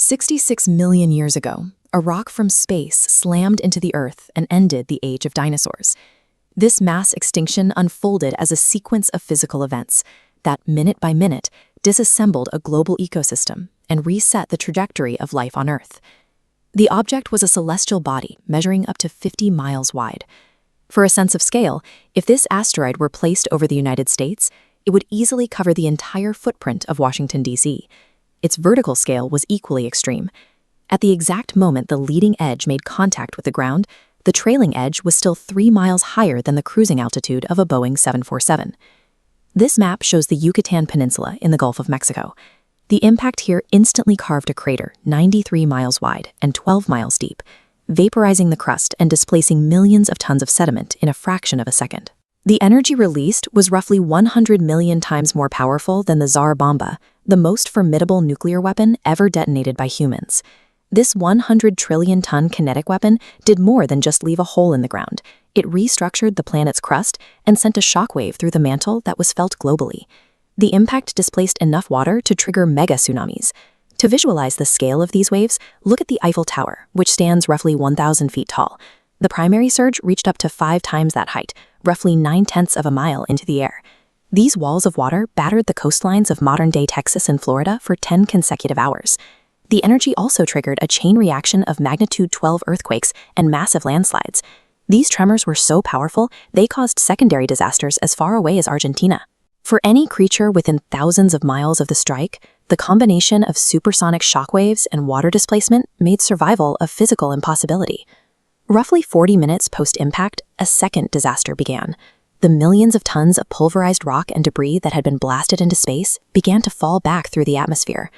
66 million years ago, a rock from space slammed into the Earth and ended the age of dinosaurs. This mass extinction unfolded as a sequence of physical events that, minute by minute, disassembled a global ecosystem and reset the trajectory of life on Earth. The object was a celestial body measuring up to 50 miles wide. For a sense of scale, if this asteroid were placed over the United States, it would easily cover the entire footprint of Washington, D.C. Its vertical scale was equally extreme. At the exact moment the leading edge made contact with the ground, the trailing edge was still 3 miles higher than the cruising altitude of a Boeing 747. This map shows the Yucatan Peninsula in the Gulf of Mexico. The impact here instantly carved a crater 93 miles wide and 12 miles deep, vaporizing the crust and displacing millions of tons of sediment in a fraction of a second. The energy released was roughly 100 million times more powerful than the Tsar Bomba, the most formidable nuclear weapon ever detonated by humans. This 100 trillion-ton kinetic weapon did more than just leave a hole in the ground. It restructured the planet's crust and sent a shockwave through the mantle that was felt globally. The impact displaced enough water to trigger mega-tsunamis. To visualize the scale of these waves, look at the Eiffel Tower, which stands roughly 1,000 feet tall. The primary surge reached up to 5 times that height, roughly 9/10 of a mile into the air. These walls of water battered the coastlines of modern-day Texas and Florida for 10 consecutive hours. The energy also triggered a chain reaction of magnitude 12 earthquakes and massive landslides. These tremors were so powerful, they caused secondary disasters as far away as Argentina. For any creature within thousands of miles of the strike, the combination of supersonic shockwaves and water displacement made survival a physical impossibility. Roughly 40 minutes post-impact, a second disaster began. The millions of tons of pulverized rock and debris that had been blasted into space began to fall back through the atmosphere.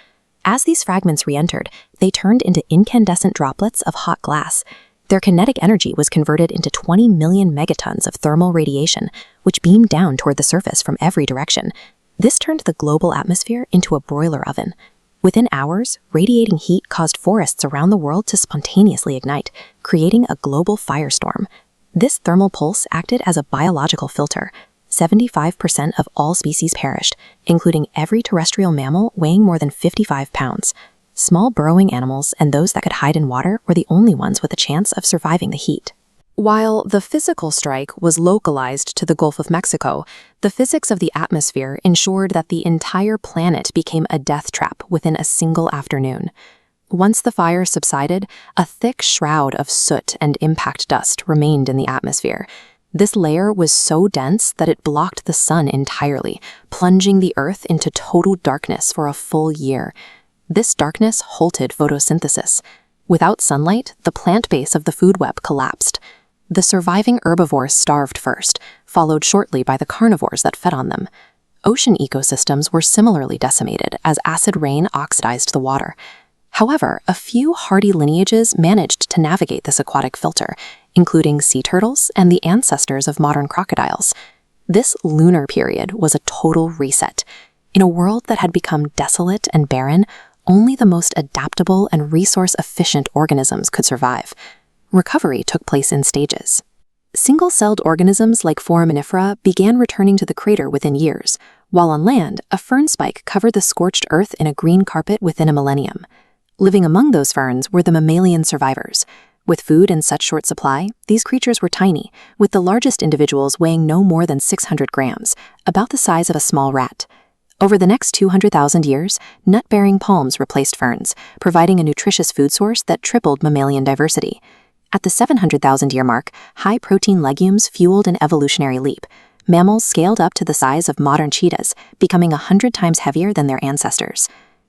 As these fragments re-entered, they turned into incandescent droplets of hot glass. Their kinetic energy was converted into 20 million megatons of thermal radiation, which beamed down toward the surface from every direction. This turned the global atmosphere into a broiler oven. Within hours, radiating heat caused forests around the world to spontaneously ignite, creating a global firestorm. This thermal pulse acted as a biological filter. 75% of all species perished, including every terrestrial mammal weighing more than 55 pounds. Small burrowing animals and those that could hide in water were the only ones with a chance of surviving the heat. While the physical strike was localized to the Gulf of Mexico, the physics of the atmosphere ensured that the entire planet became a death trap within a single afternoon. Once the fire subsided, a thick shroud of soot and impact dust remained in the atmosphere. This layer was so dense that it blocked the sun entirely, plunging the Earth into total darkness for a full year. This darkness halted photosynthesis. Without sunlight, the plant base of the food web collapsed. The surviving herbivores starved first, followed shortly by the carnivores that fed on them. Ocean ecosystems were similarly decimated as acid rain oxidized the water. However, a few hardy lineages managed to navigate this aquatic filter, including sea turtles and the ancestors of modern crocodiles. This lunar period was a total reset. In a world that had become desolate and barren, only the most adaptable and resource-efficient organisms could survive. Recovery took place in stages. Single-celled organisms like foraminifera began returning to the crater within years, while on land, a fern spike covered the scorched earth in a green carpet within a millennium. Living among those ferns were the mammalian survivors. With food in such short supply, these creatures were tiny, with the largest individuals weighing no more than 600 grams, about the size of a small rat. Over the next 200,000 years, nut-bearing palms replaced ferns, providing a nutritious food source that tripled mammalian diversity. At the 700,000-year mark, high-protein legumes fueled an evolutionary leap. Mammals scaled up to the size of modern cheetahs, becoming 100 times heavier than their ancestors.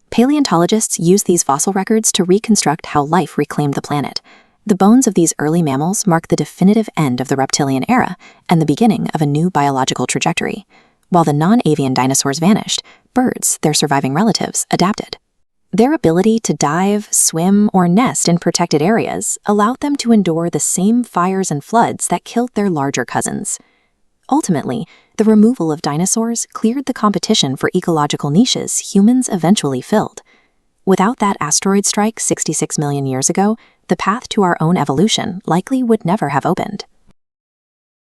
Paleontologists use these fossil records to reconstruct how life reclaimed the planet. The bones of these early mammals mark the definitive end of the reptilian era and the beginning of a new biological trajectory. While the non-avian dinosaurs vanished, birds, their surviving relatives, adapted. Their ability to dive, swim, or nest in protected areas allowed them to endure the same fires and floods that killed their larger cousins. Ultimately, the removal of dinosaurs cleared the competition for ecological niches humans eventually filled. Without that asteroid strike 66 million years ago, the path to our own evolution likely would never have opened.